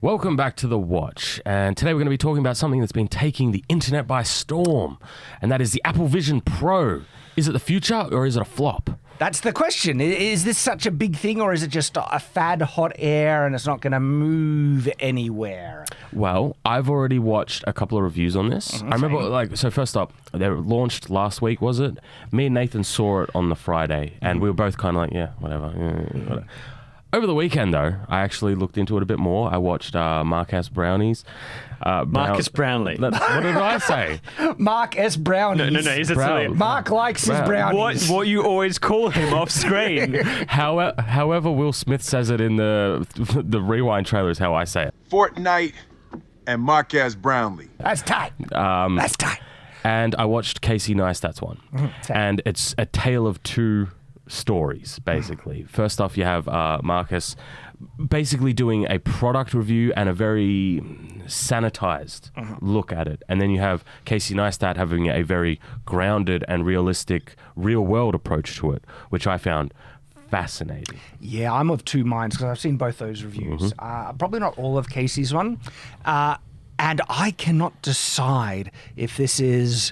Welcome back to The Watch, and today we're going to be talking about something that's been taking the internet by storm, and that is the Apple Vision Pro. Is it the future or is it a flop? That's the question. Is this such a big thing, or is it just a fad hot air and it's not going to move anywhere? Well, I've already watched a couple of reviews on this. I remember, so first up, they were launched last week, was it? Me and Nathan saw it on the Friday, and we were both kind of like, yeah, whatever. Over the weekend, though, I actually looked into it a bit more. I watched Marcus Brownie's. Marcus Brownlee. What did I say? Mark S. Brownies. No, he's a Mark likes his brownies. What you always call him off screen. However, Will Smith says it in the Rewind trailer is how I say it. Fortnite and Marcus Brownlee. That's tight. That's tight. And I watched Casey Neistat's one. And it's a tale of two stories, basically. First off, you have Marcus basically doing a product review and a very sanitized look at it. And then you have Casey Neistat having a very grounded and realistic real-world approach to it, which I found fascinating. Yeah, I'm of two minds because I've seen both those reviews. Probably not all of Casey's one. And I cannot decide if this is,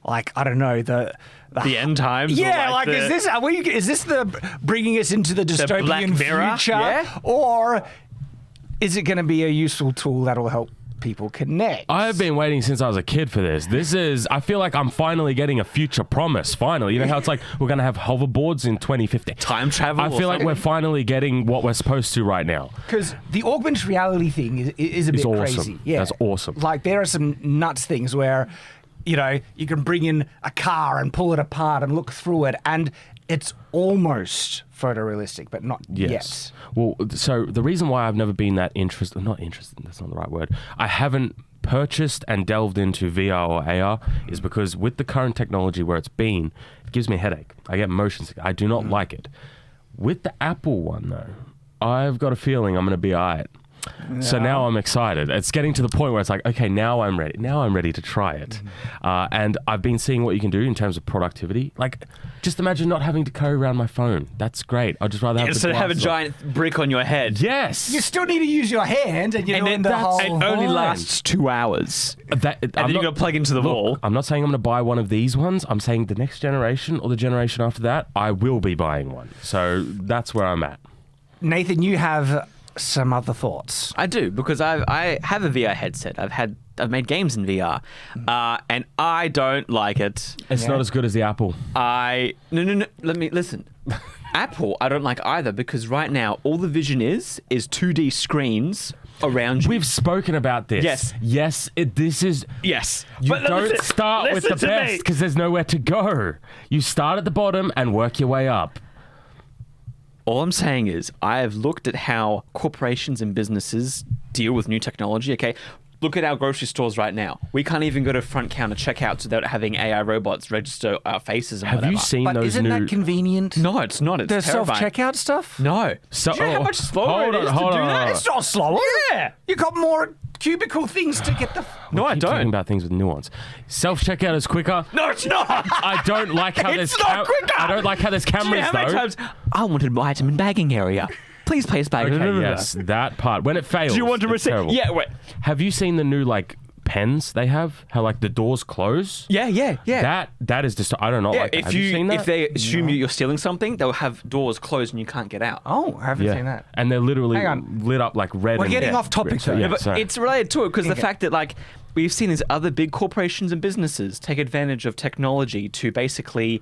like, I don't know, the end times. Yeah, like is this the bringing us into the dystopian future, yeah? Or is it going to be a useful tool that'll help people connect? I've been waiting since I was a kid for this. I feel like I'm finally getting a future promise. Finally, you know how it's like we're going to have hoverboards in 2050. Time travel. I feel like we're finally getting what we're supposed to right now. Because the augmented reality thing is a bit awesome. crazy. Yeah, that's awesome. Like there are some nuts things where, you know, you can bring in a car and pull it apart and look through it, and it's almost photorealistic, but not yet. Well, so the reason why I've never been that interested, that's not the right word. I haven't purchased and delved into VR or AR is because with the current technology where it's been, it gives me a headache. I get motion sick. I do not like it. With the Apple one, though, I've got a feeling I'm going to be all right. So now I'm excited. It's getting to the point where it's like, okay, now I'm ready. Now I'm ready to try it. And I've been seeing what you can do in terms of productivity. Like, just imagine not having to carry around my phone. That's great. I'd just rather have instead of have a giant brick on your head. Yes. You still need to use your hand, and you're doing the whole. It only lasts 2 hours. And then you got to plug into the wall. I'm not saying I'm going to buy one of these ones. I'm saying the next generation or the generation after that, I will be buying one. So that's where I'm at. Nathan, you have some other thoughts. I do, because I have a VR headset. I've made games in VR, and I don't like it. It's not as good as the Apple. No. Let me listen. Apple, I don't like either, because right now all the vision is 2D screens around you. We've spoken about this. Yes. This is. Yes. You don't start with the best because there's nowhere to go. You start at the bottom and work your way up. All I'm saying is I have looked at how corporations and businesses deal with new technology, okay? Look at our grocery stores right now. We can't even go to front counter checkouts without having AI robots register our faces and whatever. Have you seen But those isn't new... that convenient? No, it's not. It's The terrifying. self-checkout stuff? No. So, Do you know how much slower it is to do that? It's not slower. Yeah. You got more cubicle things to get the... No, I Keep talking don't. about things with nuance. Self-checkout is quicker. No, it's not. I don't like how It's not quicker. I don't like how there's Do you know cameras, how many though. times I wanted my item in bagging area. Please place bag. Okay, yes, that part. When it fails, Do you want to it's receive? terrible. Yeah, wait. Have you seen the new, like, pens they have? How, like, the doors close? Yeah. That is just... I don't know. Like that. Have you seen that? If they assume you're stealing something, they'll have doors closed and you can't get out. Oh, I haven't seen that. And they're literally Hang on. lit up like red. We're getting off topic, though. Yeah, But sorry. it's related to it because the fact that, like, we've seen these other big corporations and businesses take advantage of technology to basically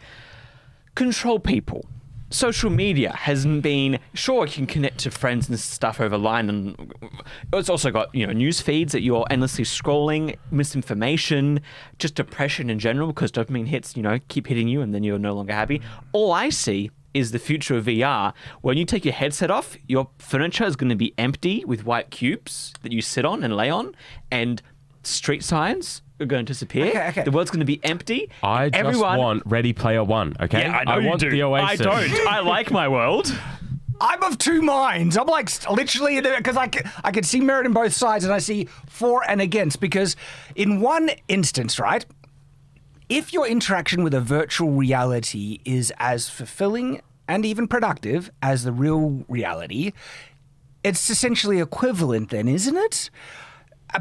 control people. Social media hasn't been... Sure, you can connect to friends and stuff over line, and it's also got, news feeds that you're endlessly scrolling, misinformation, just depression in general, because dopamine hits, keep hitting you, and then you're no longer happy. All I see is the future of VR. When you take your headset off, your furniture is going to be empty with white cubes that you sit on and lay on, and street signs are going to disappear. Okay. The world's going to be empty. I just want Ready Player One, okay? Yeah, I know want you do. the Oasis. I don't. I like my world. I'm of two minds. I'm like literally, because I can see merit in both sides, and I see for and against, because in one instance, right, if your interaction with a virtual reality is as fulfilling and even productive as the real reality, it's essentially equivalent then, isn't it?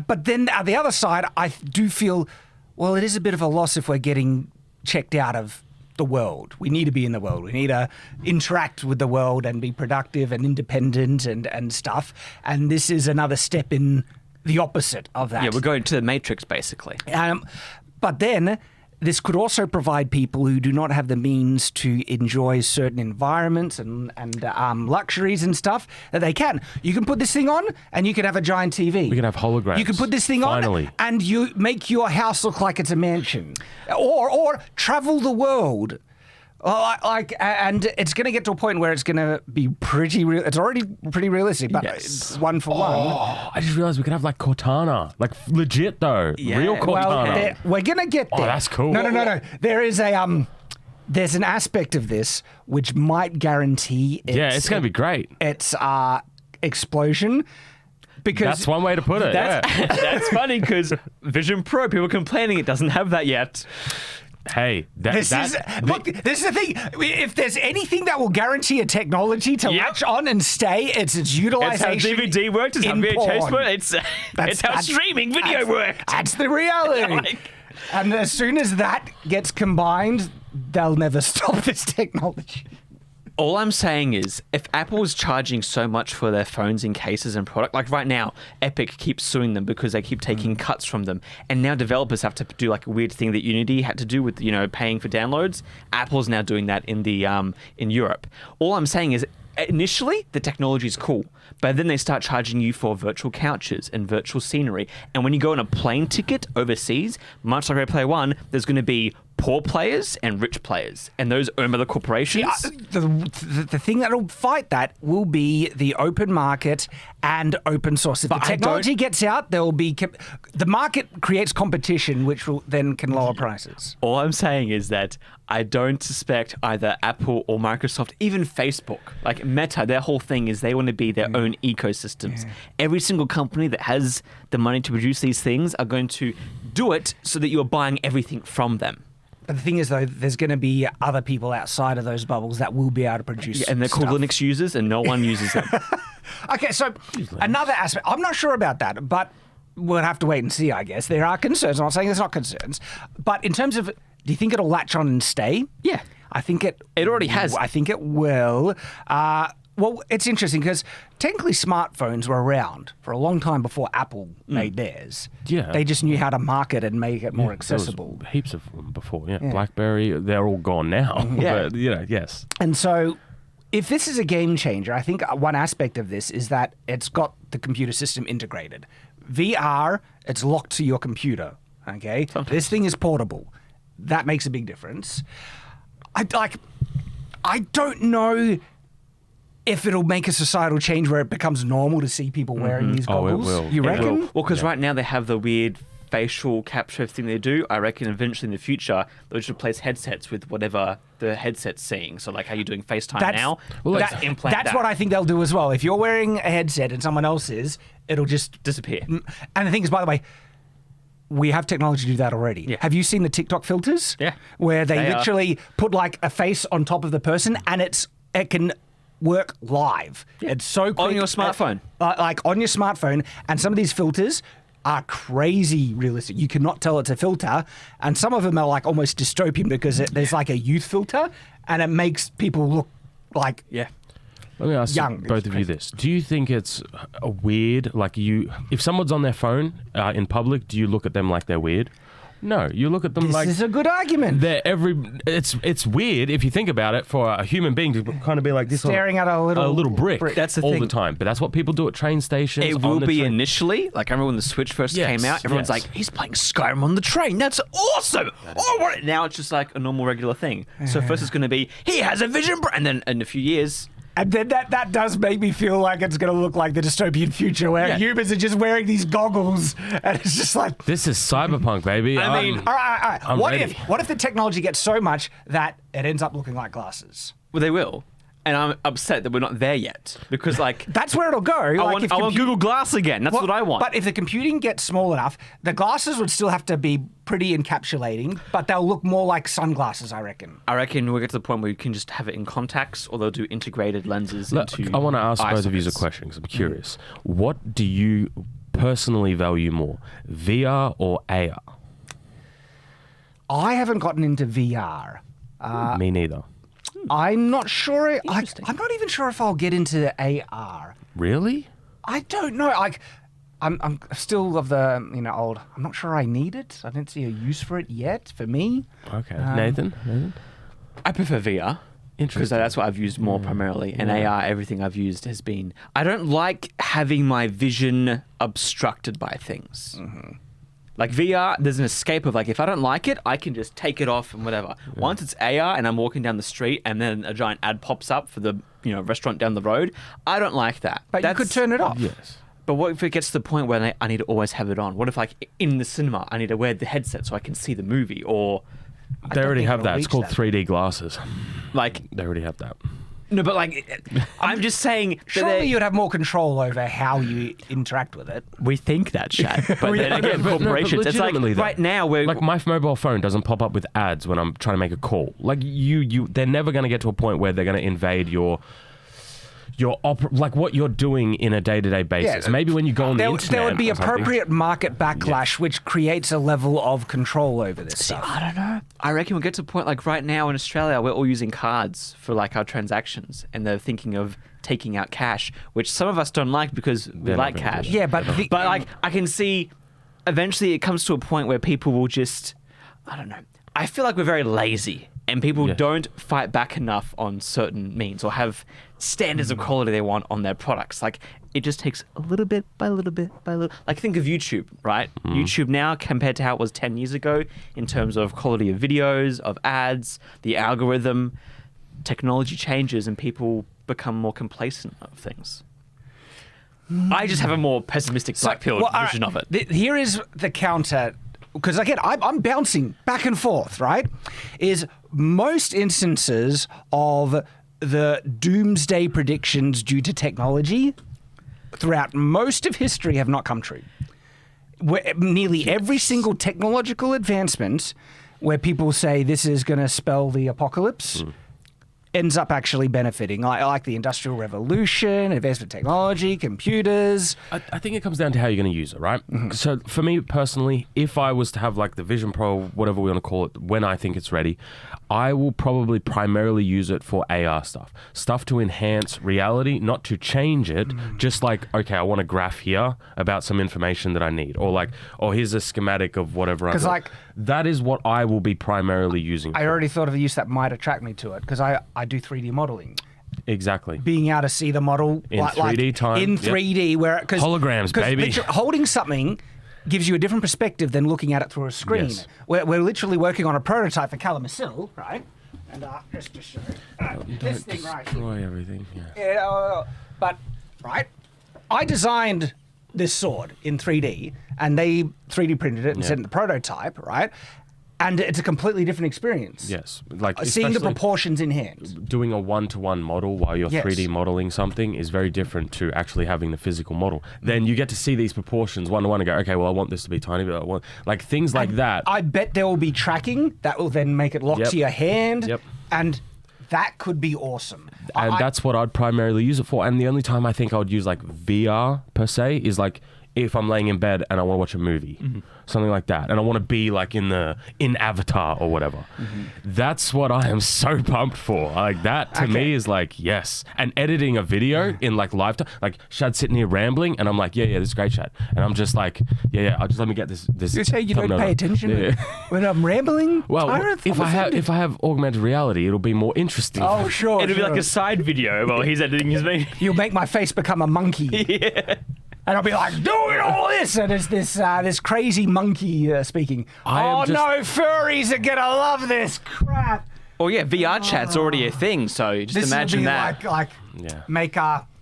But then on the other side, I do feel, well, it is a bit of a loss if we're getting checked out of the world. We need to be in the world. We need to interact with the world and be productive and independent and stuff. And this is another step in the opposite of that. Yeah, we're going to the Matrix, basically. But then this could also provide people who do not have the means to enjoy certain environments and luxuries and stuff that they can. You can put this thing on and you can have a giant TV. We can have holograms. You can put this thing Finally. on and you make your house look like it's a mansion. Or travel the world. And it's going to get to a point where it's going to be pretty real. It's already pretty realistic, but it's one for one. Oh, I just realized we could have like Cortana. Like legit though. Yeah. Real Cortana. We're going to get there. Oh, that's cool. No. There is there's an aspect of this which might guarantee it's going to be great. It's explosion. Because That's one way to put it. That's funny because Vision Pro, people are complaining it doesn't have that yet. Hey, this is the thing. If there's anything that will guarantee a technology to latch on and stay, it's its utilization. It's how DVD worked. It's how in VHS porn. worked. It's how streaming video worked. That's the reality. And as soon as that gets combined, they'll never stop this technology. All I'm saying is, if Apple is charging so much for their phones and cases and product, like right now, Epic keeps suing them because they keep taking cuts from them, and now developers have to do like a weird thing that Unity had to do with, paying for downloads. Apple's now doing that in the in Europe. All I'm saying is, initially the technology is cool, but then they start charging you for virtual couches and virtual scenery, and when you go on a plane ticket overseas, much like Ready Player One, there's going to be poor players and rich players, and those owned by the corporations. The thing that'll fight that will be the open market and open source. If the technology gets out, there will be the market creates competition, which will then can lower prices. All I'm saying is that I don't suspect either Apple or Microsoft, even Facebook, like Meta, their whole thing is they want to be their own ecosystems. Every single company that has the money to produce these things are going to do it so that you're buying everything from them. But the thing is, though, there's going to be other people outside of those bubbles that will be able to produce and they're called stuff. Linux users, and no one uses them. Okay, so another aspect, I'm not sure about that, but we'll have to wait and see, I guess. There are concerns. I'm not saying there's not concerns. But in terms of, do you think it'll latch on and stay? Yeah. I think it already has. I think it will. Well, it's interesting because technically smartphones were around for a long time before Apple made theirs. Yeah. They just knew how to market and make it more There was accessible. heaps of them before. Yeah. BlackBerry, they're all gone now. Yeah. But, yes. And so if this is a game changer, I think one aspect of this is that it's got the computer system integrated. VR, it's locked to your computer, okay? This thing is portable. That makes a big difference. I don't know if it'll make a societal change where it becomes normal to see people wearing these goggles. Oh, it will. You It reckon? will. Well, because right now they have the weird facial capture thing they do. I reckon eventually in the future they'll just replace headsets with whatever the headset's seeing. So like how you're doing FaceTime now, well, let's that's- implant That's that. what I think they'll do as well. If you're wearing a headset and someone else is, it'll just disappear. And the thing is, by the way, we have technology to do that already. Yeah. Have you seen the TikTok filters? Yeah. Where they They are. literally put like a face on top of the person and it can work live. It's so quick. On your smartphone. Like on your smartphone. And some of these filters are crazy realistic. You cannot tell it's a filter. And some of them are like almost dystopian because there's like a youth filter and it makes people look like Yeah. Let me ask Young. both of you this. Do you think it's a weird, like if someone's on their phone in public, do you look at them like they're weird? No, you look at them this like is a good argument. it's weird if you think about it for a human being to kind of be like this, Staring at a little brick. That's the all thing. the time. But that's what people do at train stations. It on will the be train. initially. Like I remember when the Switch first Yes, came out, everyone's yes. like, he's playing Skyrim on the train. That's awesome. I want it. Now it's just like a normal regular thing. So first it's going to be, he has a vision, and then in a few years, And then that does make me feel like it's going to look like the dystopian future where humans are just wearing these goggles and it's just like... This is cyberpunk, baby. I mean, All right. I'm What ready. if the technology gets so much that it ends up looking like glasses? well, they will. And I'm upset that we're not there yet because, like, That's where it'll go. I want Google Glass again. That's what I want. But if the computing gets small enough, the glasses would still have to be pretty encapsulating, but they'll look more like sunglasses, I reckon. I reckon we'll get to the point where you can just have it in contacts, or they'll do integrated lenses into I want to ask eye both of you a sockets. question because I'm curious. What do you personally value more, VR or AR? I haven't gotten into VR. Me neither. I'm not sure. Interesting. I'm not even sure if I'll get into AR. Really? I don't know. I'm still of the old. I'm not sure I need it. I don't see a use for it yet. For me, Okay. Nathan? I prefer VR. Because Interesting. that's what I've used more primarily. And AR, everything I've used has been... I don't like having my vision obstructed by things. Like VR, there's an escape of, like, if I don't like it, I can just take it off and whatever. Once it's AR and I'm walking down the street and then a giant ad pops up for the restaurant down the road, I don't like that. but you could turn it off. Yes. But what if it gets to the point where I need to always have it on? What if, like, in the cinema, I need to wear the headset so I can see the movie? Or, They already think have it'll that. It's reach called that. 3D glasses. like... They already have that. No, but, like, I'm just saying... that Surely you'd have more control over how you interact with it. we think that, Shad. But then again, But no, but corporations... it's like, legitimately though. right now, we're... Like my mobile phone doesn't pop up with ads when I'm trying to make a call. Like they're never going to get to a point where they're going to invade like what you're doing in a day-to-day basis. Yeah. Maybe when you go on the internet, There would be or something. appropriate market backlash, which creates a level of control over this stuff. I don't know. I reckon we'll get to a point like right now in Australia, we're all using cards for like our transactions, and they're thinking of taking out cash, which some of us don't like because we They're not like gonna do cash. that. Yeah, but But like I can see, eventually it comes to a point where people will just, I don't know. I feel like we're very lazy, and people Yeah. don't fight back enough on certain means or have standards of quality they want on their products. Like it just takes a little bit by little bit by little. Like think of YouTube, right? YouTube now compared to how it was 10 years ago in terms of quality of videos, of ads, the algorithm, technology changes, and people become more complacent of things. I just have a more pessimistic black-pilled all vision of it. Here is the counter, because again, I'm bouncing back and forth, right? Is most instances of the doomsday predictions due to technology throughout most of history have not come true. Nearly every single technological advancement where people say this is going to spell the apocalypse ends up actually benefiting. Like the Industrial Revolution, advancement technology, computers. I think it comes down to how you're going to use it, right? So for me personally, if I was to have like the Vision Pro, whatever we want to call it, when I think it's ready, I will probably primarily use it for AR stuff to enhance reality, not to change it. Just like, okay, I want a graph here about some information that I need, or like, or here's a schematic of whatever. 'Cause, like, that is what I will be primarily using. I for. already thought of a use that might attract me to it because I do 3D modeling. Exactly. Being able to see the model In 3D time, in yep. 3D, where cause, Holograms, 'cause baby. literally holding something gives you a different perspective than looking at it through a screen. Yes. We're literally working on a prototype for Kalamazoo, right? And just to show you, this thing right here. Destroy everything. Yeah. Yeah, but right, I designed this sword in 3D, and they 3D printed it and sent it the prototype, right? And it's a completely different experience. Yes. Like Seeing the especially proportions in hand. doing a one-to-one model while you're Yes. 3D modeling something is very different to actually having the physical model. Then you get to see these proportions one-to-one and go, okay, well, I want this to be tiny, but I want like things like that. I bet there will be tracking that will then make it lock Yep. to your hand. Yep. And that could be awesome. And that's what I'd primarily use it for. And the only time I think I would use like VR per se is like if I'm laying in bed and I want to watch a movie, something like that, and I want to be like in Avatar or whatever. That's what I am so pumped for. Like that to me is like yes. And editing a video in like live time, like Shad's sitting here rambling, and I'm like, yeah, this is great, Shad, and I'm just like, yeah, I'll just let me get this. You say you don't thumbnail pay up. attention Yeah. when I'm rambling? Well, Tyrant? if I'm I have augmented reality, it'll be more interesting. Oh, sure. It'll be sure. like a side video while he's editing his video. You'll make my face become a monkey. And I'll be like, doing all this, and it's this crazy monkey speaking. I am Oh just- no, furries are gonna love this crap. Oh yeah, VR chat's already a thing, so just This imagine will be that. like Yeah. make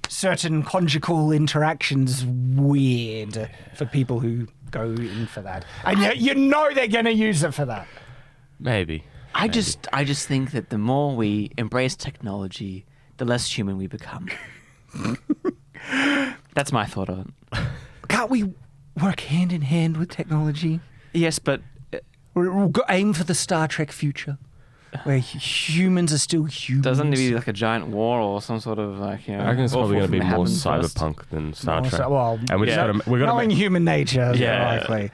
certain conjugal interactions weird for people who go in for that, and you know they're gonna use it for that. Maybe. I just think that the more we embrace technology, the less human we become. That's my thought on it. Can't we work hand in hand with technology? Yes, but We'll aim for the Star Trek future, where humans are still humans. doesn't it be like a giant war or some sort of like, you know? I reckon it's probably awful going to be thing more happens first? cyberpunk than Star More Trek. well, and we just yeah. got to knowing human nature, Yeah. likely.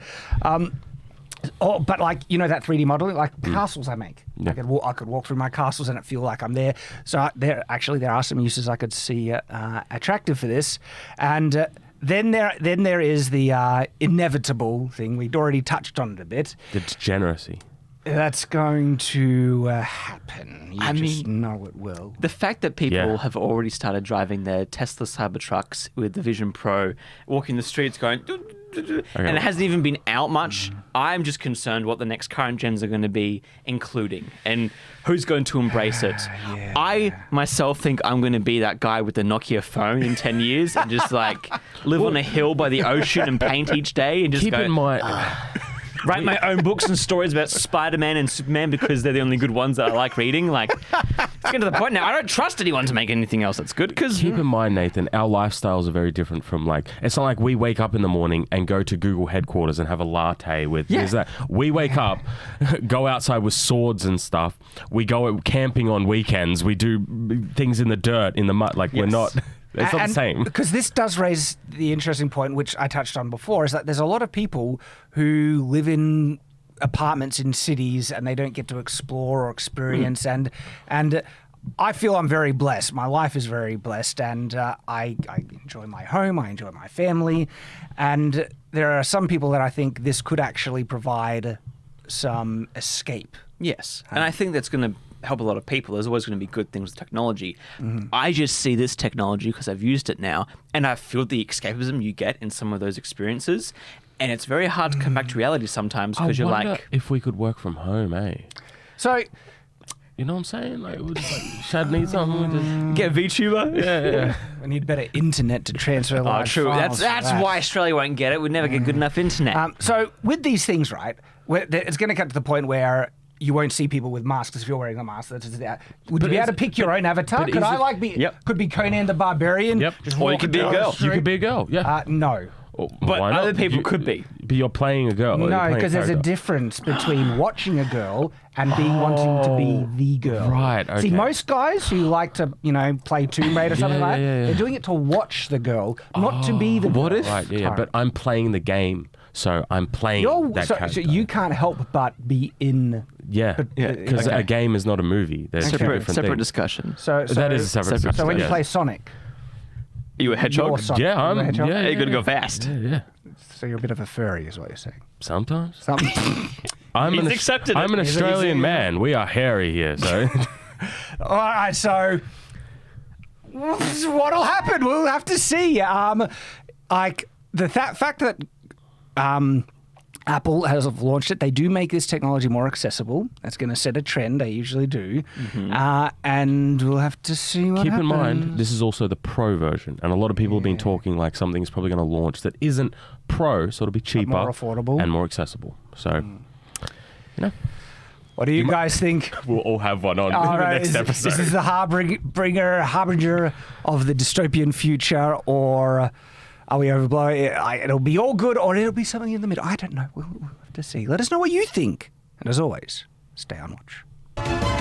But like that 3D modeling, like castles I make. Yeah. I could walk through my castles and it feel like I'm there. So there are some uses I could see attractive for this, and then there is the inevitable thing. We'd already touched on it a bit. The degeneracy. That's going to happen. You I just mean, know it will. The fact that people Yeah. have already started driving their Tesla Cybertrucks with the Vision Pro, walking the streets going, and it hasn't even been out much. I'm just concerned what the next current gens are going to be including and who's going to embrace it. Yeah. I myself think I'm going to be that guy with the Nokia phone in 10 years and just like live on a hill by the ocean and paint each day and just Keep go, in mind, write my own books and stories about Spider-Man and Superman because they're the only good ones that I like reading. Like, it's getting to the point now. I don't trust anyone to make anything else that's good because keep in mind, Nathan, our lifestyles are very different from like. It's not like we wake up in the morning and go to Google headquarters and have a latte with. Yeah. Is that we wake up, go outside with swords and stuff. We go camping on weekends. We do things in the dirt, in the mud. Like we're Yes. not. It's not the same. Because this does raise the interesting point, which I touched on before, is that there's a lot of people who live in apartments in cities and they don't get to explore or experience. And I feel I'm very blessed. My life is very blessed, and I enjoy my home. I enjoy my family, and there are some people that I think this could actually provide some escape. yes. And I think that's going to help a lot of people. There's always going to be good things with technology. I just see this technology because I've used it now and I feel the escapism you get in some of those experiences. And it's very hard to come back to reality sometimes because I you're wonder like, if we could work from home, eh? So You know what I'm saying? Like, we'll just, like Shad needs something. We'll just, get VTuber. yeah. we need better internet to transfer Oh, large true. files. That's why Australia won't get it. We'd never get good enough internet. So with these things, right, it's going to get to the point where you won't see people with masks if you're wearing a mask. Would you be able to pick your own avatar? but Could is I it- like be? Yep. Could be Conan the Barbarian. Yep. Just Or you walking could be a down the girl. You street? could be a girl, yeah. No. Oh, But why not? other people could be. But you're playing a girl. you're No, playing because there's a character. difference between watching a girl and wanting to be the girl. Right, See, okay. most guys who like to, play Tomb Raider or something like that, yeah. they're doing it to watch the girl, not to be the What girl. if- Right, yeah, but I'm playing the game, so I'm playing that so character. you can't help but be in. yeah, Yeah, because okay. a game is not a movie. There's two Separate different separate things. discussion. So That is a separate So discussion, when you yeah. play Sonic, You a hedgehog? you're Sonic. Yeah, You're a hedgehog? You're going to go fast. Yeah. So you're a bit of a furry, is what you're saying. Sometimes. Something. He's accepted it. I'm an He's Australian man. We are hairy here, so All right, so what'll happen? We'll have to see. Like the fact that Apple has launched it, they do make this technology more accessible. That's going to set a trend. They usually do, and we'll have to see what keep in happens. mind this is also the pro version, and a lot of people have been talking like something's probably going to launch that isn't pro, so it'll be cheaper, more affordable. and more accessible. So, What do you guys think? we'll all have one on All the right, next episode. Is this the harbinger of the dystopian future, or are we overblowing it? It'll be all good, or it'll be something in the middle. I don't know. We'll have to see. Let us know what you think. And as always, stay on watch.